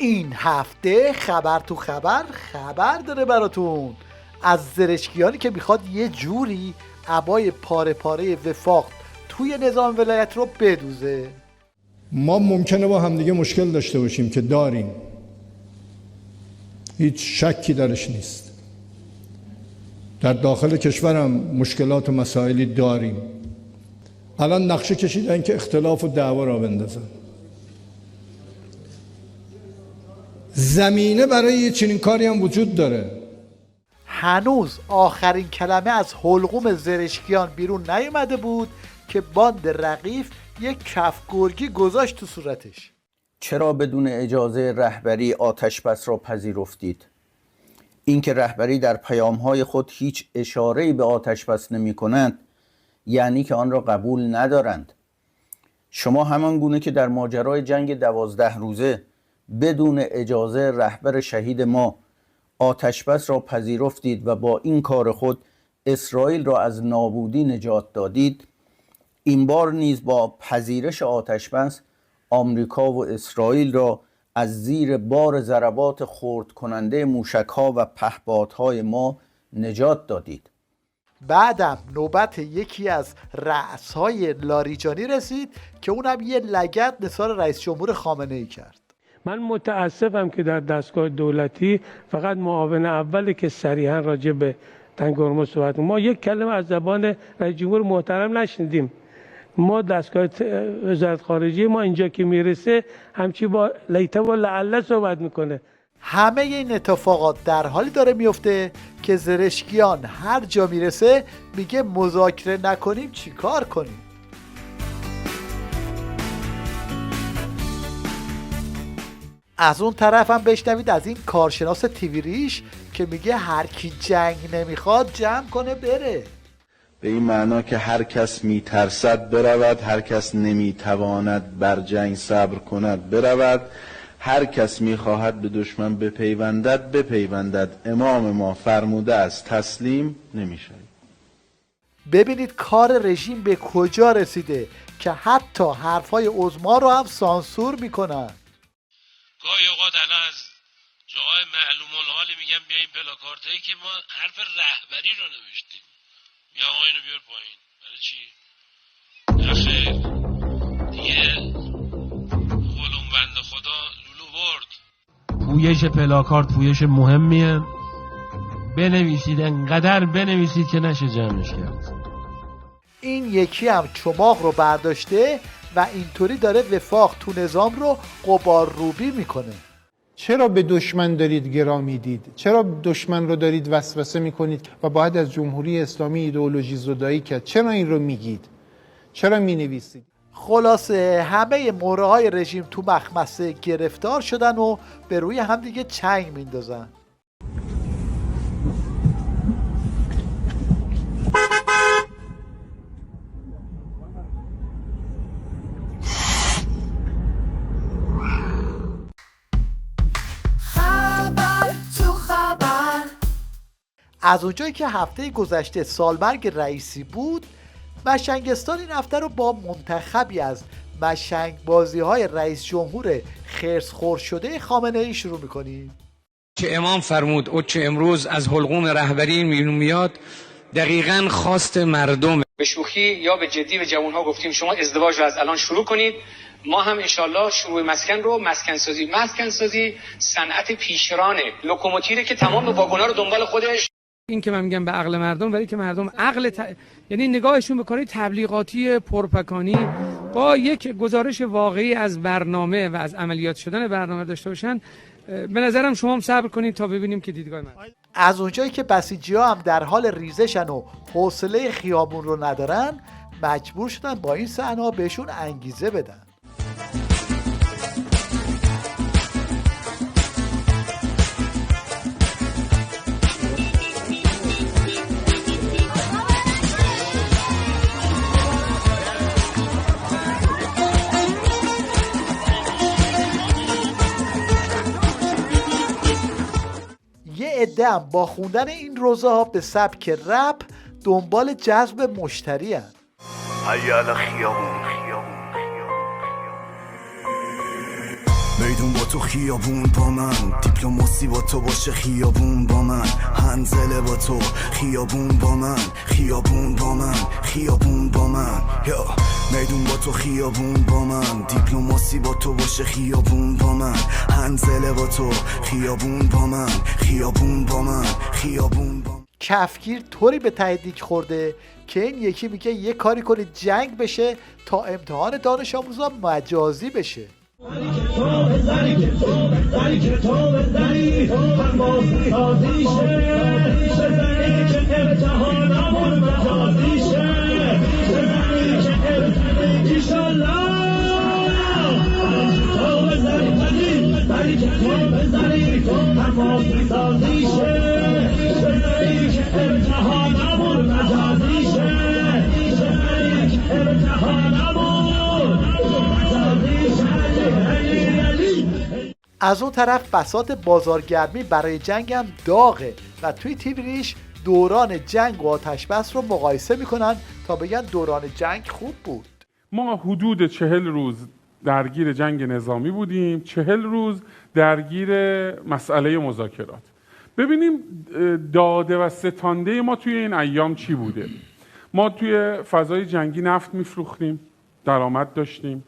این هفته خبر تو خبر داره براتون از زرشکیانی که میخواد یه جوری عبای پاره پاره وفاق توی نظام ولایت رو بدوزه. ما ممکنه با همدیگه مشکل داشته باشیم که داریم، هیچ شکی درش نیست. در داخل کشورم مشکلات و مسائلی داریم. الان نقشه کشیدن که اختلاف و دعوا را بندازن. زمینه برای یه چنین کاری هم وجود داره. هنوز آخرین کلمه از حلقوم زرشکیان بیرون نیومده بود که باند رقیف یک کف گرگی گذاشت تو صورتش. چرا بدون اجازه رهبری آتشبس را پذیرفتید؟ اینکه رهبری در پیام‌های خود هیچ اشاره‌ای به آتشبس نمی‌کنند یعنی که آن را قبول ندارند. شما همان گونه که در ماجرای جنگ 12 روزه بدون اجازه رهبر شهید ما آتشبس را پذیرفتید و با این کار خود اسرائیل را از نابودی نجات دادید، این بار نیز با پذیرش آتشبس آمریکا و اسرائیل را از زیر بار ضربات خرد کننده موشک‌ها و پهپادهای ما نجات دادید. بعدم نوبت یکی از رأس‌های لاریجانی رسید که اونم یه لگد نثار رئیس جمهور خامنه‌ای کرد. من متاسفم که در دستگاه دولتی فقط معاون اولی که صریحا راجع به تنگ هرمز صحبت کنه. ما یک کلمه از زبان رئیس جمهور محترم نشنیدیم. ما دستگاه وزارت خارجه ما اینجا که میرسه همچی با لیته و لعله صحبت میکنه. همه این اتفاقات در حالی داره میفته که زرشکیان هر جا میرسه میگه مذاکره نکنیم چی کار کنیم. از اون طرف هم بشنوید از این کارشناس تیوی ریش که میگه هر کی جنگ نمیخواد جمع کنه بره. به این معنا که هر کس میترسد برود، هر کس نمیتواند بر جنگ صبر کند برود، هر کس میخواهد به دشمن بپیوندد. امام ما فرموده است تسلیم نمیشه. ببینید کار رژیم به کجا رسیده که حتی حرفای عظما رو هم سانسور میکنن. گاهی اوقات الان از جاهای معلوم الحالی میگم بیاین پلاکارتایی که ما حرف رهبری رو نوشتیم، بیا آقا اینو بیار پایین. برای چی؟ نخیر دیگه خلوم بند خدا لولو برد. پویش پلاکارت پویش مهمیه، بنویسید انقدر بنویسید که نشه جمعش کرد. این یکی هم چماق رو برداشته و اینطوری داره وفاق تو نظام رو غبار روبی میکنه. چرا به دشمن دارید گرا میدید؟ چرا دشمن رو دارید وسوسه میکنید و باید از جمهوری اسلامی ایدئولوژی زدایی کرد؟ چرا این رو میگید؟ چرا مینویسید؟ خلاصه همه مورهای رژیم تو مخمسه گرفتار شدن و به روی همدیگه چنگ میندازن. از اونجایی که هفته گذشته سالمرگ رئیسی بود، مشنگستان این هفته رو با منتخبی از مشنگ بازی های رئیس جمهور خرس خور شده خامنه ای شروع میکنیم. که امام فرمود او چه امروز از حلقوم رهبری میاد دقیقاً خواست مردم. به شوخی یا به جدی به جوانها گفتیم شما ازدواج رو از الان شروع کنید، ما هم انشالله شروع مسکن رو مسکن سازی صنعت پیشرانه لوکوموتیوی که تمام واگن‌ها رو دنبال خودش. این که من میگم به عقل مردم، ولی که مردم یعنی نگاهشون به کارهای تبلیغاتی پرپکانی با یک گزارش واقعی از برنامه و از عملیات شدن برنامه داشته باشن. به نظرم شما هم صبر کنید تا ببینیم که دیدگاه من. از اونجایی که بسیجی‌ها هم در حال ریزشن و حوصله خیابون رو ندارن، مجبور شدن با این صحنه‌ها بهشون انگیزه بدن. یه عده هم با خوندن این روزها به سبک رپ دنبال جذب مشتری هست. هیالا خیابون میدون با تو، خیابون با من، دیپلماسی با تو باشه، خیابون با من، هنزله با تو، خیابون با من، خیابون با من، خیابون با من، میدون با تو، خیابون با من، دیپلماسی با تو باشه، خیابون با من، هنزله با تو، خیابون با من، خیابون با من، خیابون با من. کفگیر طوری به تهدیک خورده که این یکی میگه یه کاری کنید جنگ بشه تا امتحان دانش آموزا مجازی بشه. از اون طرف بساط بازارگرمی برای جنگ هم داغه و توی تیوریش دوران جنگ و آتش‌بس رو مقایسه میکنن تا بگن دوران جنگ خوب بود. ما حدود 40 روز درگیر جنگ نظامی بودیم، 40 روز درگیر مسئله مذاکرات. ببینیم داده و ستانده ما توی این ایام چی بوده. ما توی فضای جنگی نفت میفروختیم، درآمد داشتیم،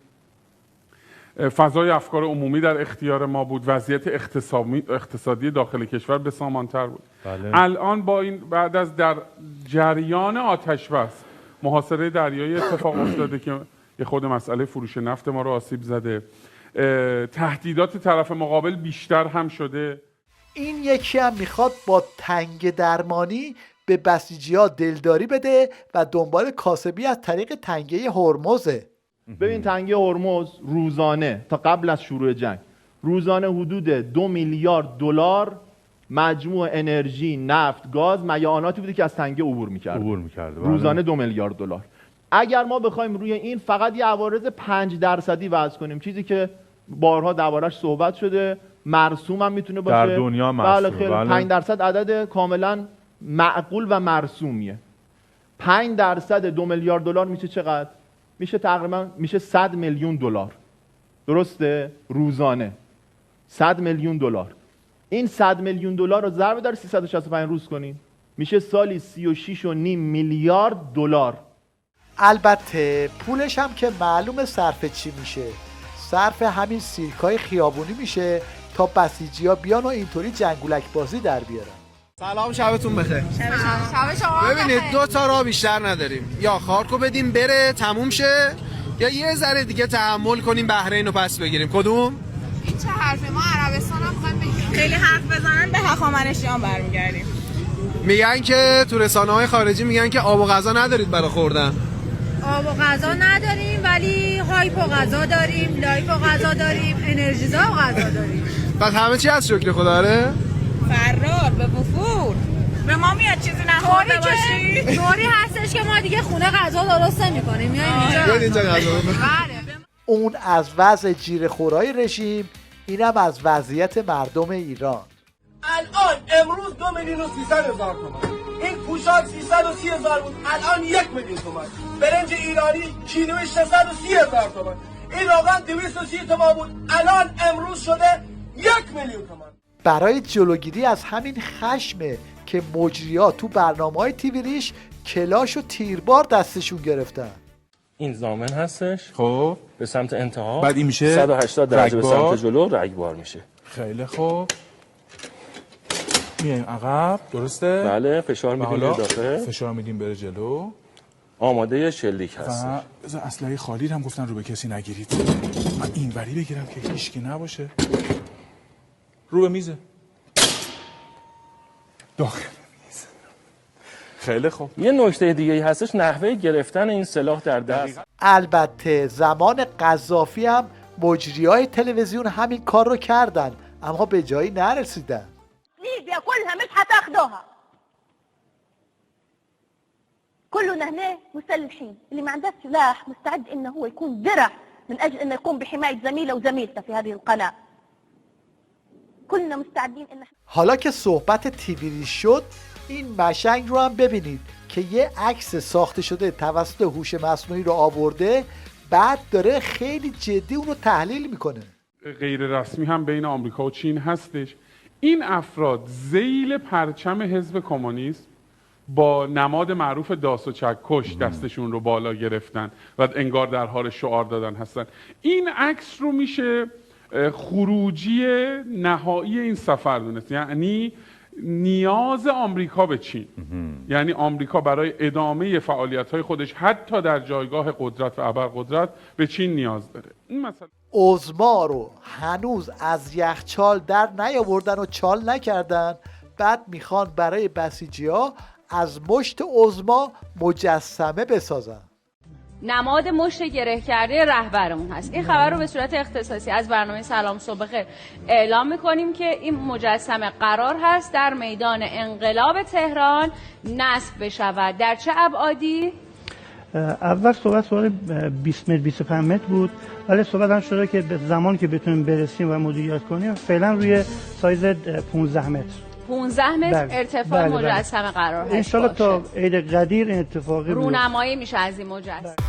فضای افکار عمومی در اختیار ما بود، وضعیت اقتصادی داخل کشور بسامان‌تر بود. بله. الان با این بعد از در جریان آتش‌بس محاصره دریایی اتفاق افتاده که یه خود مسئله فروش نفت ما رو آسیب زده، تهدیدات طرف مقابل بیشتر هم شده. این یکی هم میخواد با تنگ درمانی به بسیجی‌ها دلداری بده و دنبال کاسبی از طریق تنگه هرمزه. ببین تنگه هرمز روزانه تا قبل از شروع جنگ روزانه حدود 2 میلیارد دلار مجموع انرژی، نفت، گاز، میعاناتی بوده که از تنگه عبور می‌کرد. روزانه 2 میلیارد دلار. اگر ما بخوایم روی این فقط یه عوارض 5% وضع کنیم، چیزی که بارها دربارش صحبت شده، مرسوم هم میتونه باشه در دنیا مرسوم. بله 5% عدد کاملا معقول و مرسومیه. 5% 2 میلیارد دلار میشه چقدر؟ میشه تقریبا 100 میلیون دلار. درسته؟ روزانه 100 میلیون دلار. این 100 میلیون دلار رو ضرب در 365 روز کنین، میشه سالی 36.5 میلیارد دلار. البته پولش هم که معلوم صرف چی میشه. صرف همین سیرکای خیابونی میشه تا بسیجی‌ها بیان و اینطوری جنگولک بازی در بیارن. سلام، شبتون بخیر. شب شما ببینید 2 تا راه بیشتر نداریم، یا خارکو بدیم بره تموم شه، یا یه ذره دیگه تحمل کنیم بحرین رو پس بگیریم. کدوم؟ این چه حرفه؟ ما عربستان هم می‌خوایم بگیریم. خیلی حرف بزنن به هخامنشیان برمیگردیم. میگن که تو رسانه‌های خارجی میگن که آب و غذا ندارید برای خوردن. آب و غذا نداریم ولی هایپ و غذا داریم، لایف و غذا داریم، انرژیزا و غذا داریم. بعد همه چی از شکر خدا آره؟ فرار به وفور. به ما میاد چیزی نخورده باشی؟ طوری هستش که ما دیگه خونه غذا درست نمی‌کنیم. میایم اینجا غذا. اون از وضع جیره‌خورای رژیم، اینم از وضعیت مردم ایران. الان امروز 2,300,000 تومان. این پوشاک 330,000 بود، الان 1,000,000 تومان. برنج ایرانی کیلویش 630,000 تومان. این روغن 230 تومان بود، الان امروز شده 1,000,000 تومان. برای جلوگیری از همین خشمه که مجریات تو برنامه‌های تیویریش کلاش و تیربار دستشون گرفتن. این ضامن هستش، خب به سمت انتها، بعد این میشه 180 درجه به سمت جلو رگبار میشه. خیلی خوب، میایم عقب، درسته؟ بله، فشار میدیم به داخل، فشار میدیم بره جلو. آماده شلیک هست. بذار اسلحه خالی هم گفتن رو به کسی نگیرید. من اینوری بگیرم که هیچکی نباشه. رو به میزه، داخل میز. خیلی خوب. یه نکته دیگه ای هستش، نحوه گرفتن این سلاح در دست. البته زمان قذافی هم مجریای تلویزیون همین کار رو کردن، اما به جایی نرسیدن. ليبيا كلها مش هتاخدوها. كلنا هنا مسلحين، اللي ما عنده سلاح مستعد انه هو يكون درع من اجل انه يقوم بحماية زميله وزميلته في هذه القناة. كلنا مستعدين ان حالا که صحبت تیویری شد، این مشنگ رو هم ببینید که یه عکس ساخته شده توسط هوش مصنوعی رو آورده، بعد داره خیلی جدی اونو تحلیل میکنه. غیر رسمی هم بین آمریکا و چین هستش. این افراد ذیل پرچم حزب کمونیست با نماد معروف داس و چکش دستشون رو بالا گرفتن و انگار در حال شعار دادن هستن. این عکس رو میشه خروجی نهایی این سفر دونست، یعنی نیاز آمریکا به چین. یعنی آمریکا برای ادامه فعالیت‌های خودش حتی در جایگاه قدرت و ابرقدرت به چین نیاز داره. این مثلا عظما رو هنوز از یخچال در نیاوردن و چال نکردن، بعد میخوان برای بسیجی‌ها از مشت عظما مجسمه بسازن. نماد مشت گره کرده رهبرمون هست. این خبر رو به صورت اختصاصی از برنامه سلام صبح خیر اعلام میکنیم که این مجسمه قرار هست در میدان انقلاب تهران نصب بشود. در چه ابعادی؟ اول صحبت 20 متر 25 متر بود، ولی صحبت هم شده که به زمان که بتونیم برسیم و مدیریت کنیم فعلا روی سایز 15 متر 15 متر ارتفاع مجسمه قرار هست. انشالله تا عید قدیر این اتفاقی رونمایی میشه از این مجسمه.